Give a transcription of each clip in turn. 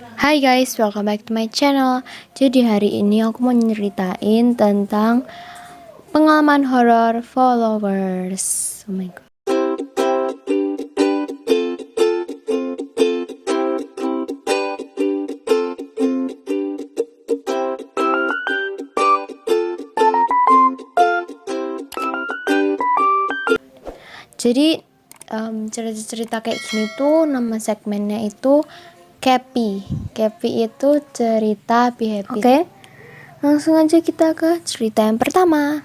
Hai guys, welcome back to my channel. Jadi hari ini aku mau nyeritain tentang pengalaman horor followers. Oh my god. Jadi cerita-cerita kayak gini tuh nama segmennya itu Kepi. Kepi itu cerita Be Happy. Oke, langsung aja kita ke cerita yang pertama.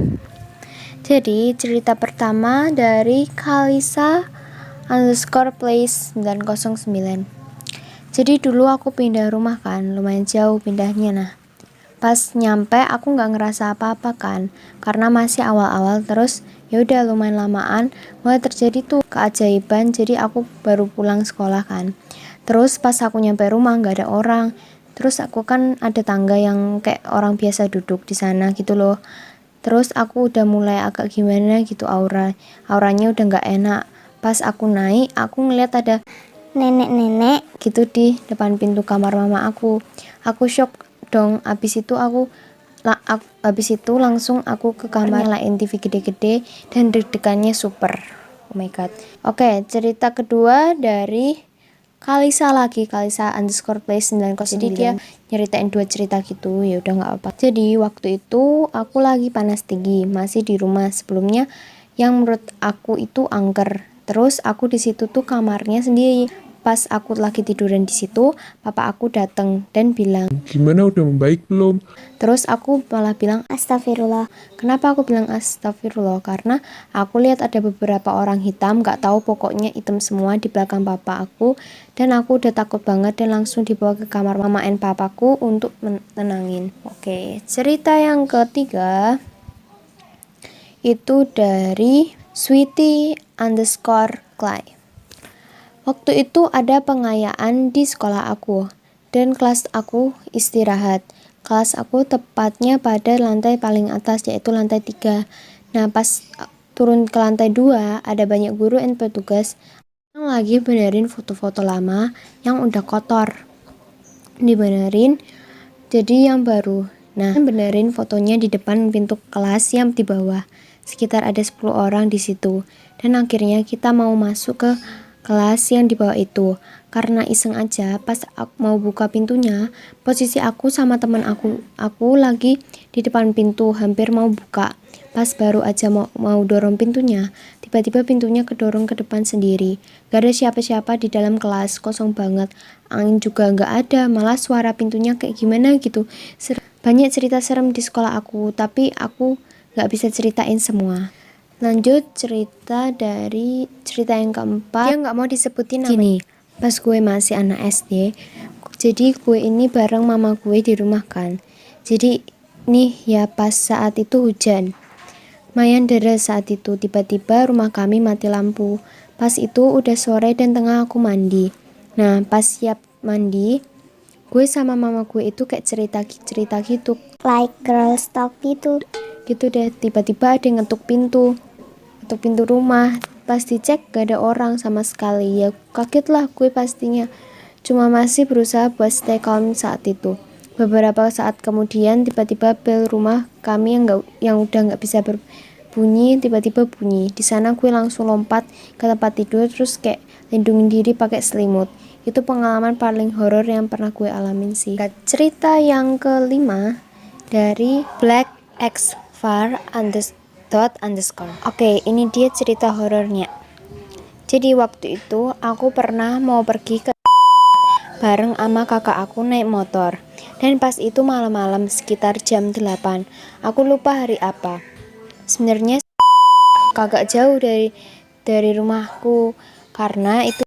Jadi cerita pertama dari Kalisa underscore place 909. Jadi dulu aku pindah rumah kan, lumayan jauh pindahnya. Nah, pas nyampe aku nggak ngerasa apa-apa kan, karena masih awal-awal. Terus ya udah lumayan lamaan mulai terjadi tuh keajaiban. Jadi aku baru pulang sekolah kan. Terus pas aku nyampe rumah nggak ada orang. Terus aku kan ada tangga yang kayak orang biasa duduk di sana gitu loh. Terus aku udah mulai agak gimana gitu auranya udah nggak enak. Pas aku naik, aku ngeliat ada nenek-nenek gitu di depan pintu kamar mama aku. Aku shock dong. Habis itu langsung aku ke kamar nyalain TV gede-gede dan deg-degannya super. Oh my god. Oke, cerita kedua dari Kalisa lagi, Kalisa underscore place 909. Jadi dia nyeritain dua cerita gitu, ya udah nggak apa. Jadi waktu itu aku lagi panas tinggi, masih di rumah sebelumnya yang menurut aku itu angker. Terus aku di situ tuh kamarnya sendiri. Pas aku lagi tiduran di situ, papa aku datang dan bilang, Gimana, udah membaik belum? terus aku malah bilang astagfirullah. Kenapa aku bilang astagfirullah? Karena aku lihat ada beberapa orang hitam, gak tahu pokoknya hitam semua di belakang papa aku. Dan aku udah takut banget dan langsung dibawa ke kamar mama and papaku untuk menenangin. Oke, cerita yang ketiga itu dari Sweetie underscore Clay. Waktu itu ada pengayaan di sekolah aku dan kelas aku istirahat. Kelas aku tepatnya pada lantai paling atas, yaitu lantai 3. Nah, pas turun ke lantai 2, ada banyak guru dan petugas yang lagi benerin foto-foto lama yang udah kotor. Dibenerin jadi yang baru. Nah, benerin fotonya di depan pintu kelas yang di bawah. Sekitar ada 10 orang di situ. Dan akhirnya kita mau masuk ke kelas yang di bawah itu. Karena iseng aja, pas aku mau buka pintunya, posisi aku sama teman aku lagi di depan pintu, hampir mau buka. Pas baru aja mau dorong pintunya, tiba-tiba pintunya kedorong ke depan sendiri. Gak ada siapa-siapa di dalam kelas, kosong banget. Angin juga gak ada, malah suara pintunya kayak gimana gitu. Banyak cerita serem di sekolah aku, tapi aku gak bisa ceritain semua. Lanjut cerita dari cerita yang keempat. Dia gak mau disebutin namanya. Gini, pas gue masih anak SD, jadi gue ini bareng mama gue di rumah kan. Jadi nih ya pas saat itu hujan. Lumayan deras saat itu, tiba-tiba rumah kami mati lampu. Pas itu udah sore dan tengah aku mandi. Nah, pas siap mandi, gue sama mama gue itu kayak cerita gitu. Like girl talk gitu. Gitu deh, tiba-tiba ada yang ngetuk pintu rumah. Pas dicek gak ada orang sama sekali. Ya kaget lah gue pastinya. Cuma masih berusaha buat stay calm saat itu. Beberapa saat kemudian tiba-tiba bel rumah kami yang udah nggak bisa berbunyi tiba-tiba bunyi. Di sana gue langsung lompat ke tempat tidur terus kayak lindungin diri pakai selimut. Itu pengalaman paling horor yang pernah gue alamin sih. Cerita yang kelima dari Black X Far underscore. Oke, ini dia cerita horornya. Jadi waktu itu aku pernah mau pergi ke bareng sama kakak aku naik motor. Dan pas itu malam-malam sekitar jam 8. Aku lupa hari apa. Sebenarnya kagak jauh dari rumahku karena itu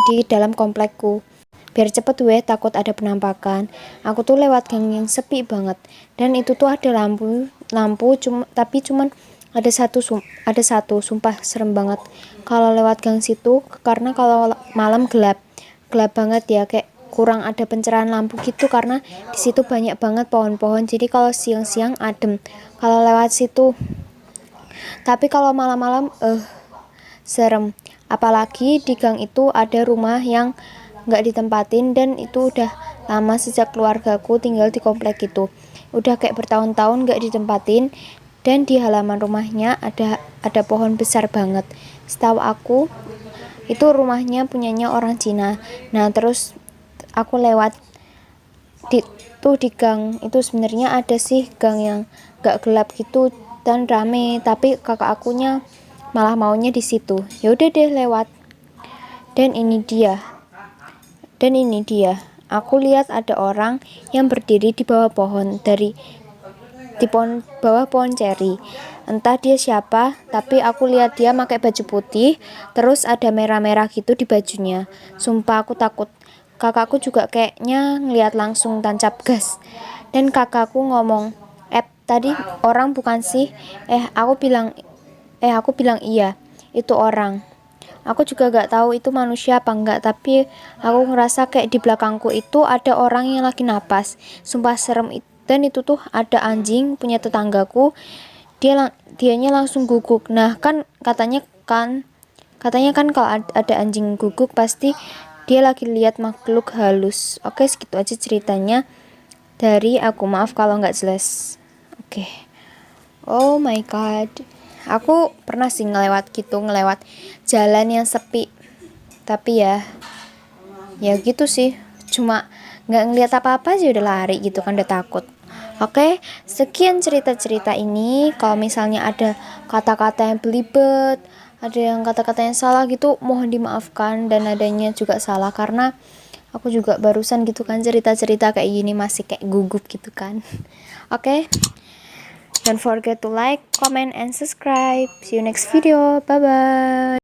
di dalam komplekku. Biar cepet takut ada penampakan. Aku tuh lewat gang yang sepi banget dan itu tuh ada lampu tapi cuman ada satu sumpah serem banget kalau lewat gang situ karena kalau malam gelap banget ya, kayak kurang ada pencerahan lampu gitu karena di situ banyak banget pohon-pohon. Jadi kalau siang-siang adem kalau lewat situ. Tapi kalau malam-malam serem. Apalagi di gang itu ada rumah yang nggak ditempatin, dan itu udah lama sejak keluargaku tinggal di komplek itu. Udah kayak bertahun-tahun nggak ditempatin, dan di halaman rumahnya ada pohon besar banget. Setahu aku itu rumahnya punyanya orang Cina. Nah, terus aku lewat di gang itu, sebenarnya ada sih gang yang gak gelap gitu dan rame, tapi kakak akunya malah maunya di situ. Ya udah deh lewat. Dan ini dia. Aku lihat ada orang yang berdiri di bawah pohon bawah pohon ceri. Entah dia siapa, tapi aku lihat dia pakai baju putih, terus ada merah-merah gitu di bajunya. Sumpah aku takut. Kakakku juga kayaknya ngeliat langsung tancap gas. Dan kakakku ngomong, tadi orang bukan sih?" Aku bilang iya, itu orang. Aku juga gak tahu itu manusia apa enggak, tapi aku ngerasa kayak di belakangku itu ada orang yang lagi napas. Sumpah serem. Dan itu tuh ada anjing punya tetanggaku. Dianya langsung guguk. Nah, katanya kan kalau ada anjing guguk pasti dia lagi lihat makhluk halus. Oke, segitu aja ceritanya dari aku. Maaf kalau nggak jelas. Oke. Oh my god. Aku pernah sih ngelewat jalan yang sepi. Tapi ya gitu sih. Cuma nggak ngeliat apa-apa aja udah lari gitu kan, udah takut. Oke, sekian cerita-cerita ini. Kalau misalnya ada kata-kata yang belibet, ada yang kata-kata yang salah gitu, mohon dimaafkan. Dan nadanya juga salah karena aku juga barusan gitu kan cerita-cerita kayak gini masih kayak gugup gitu kan. Oke. Don't forget to like, comment, and subscribe. See you next video. Bye-bye.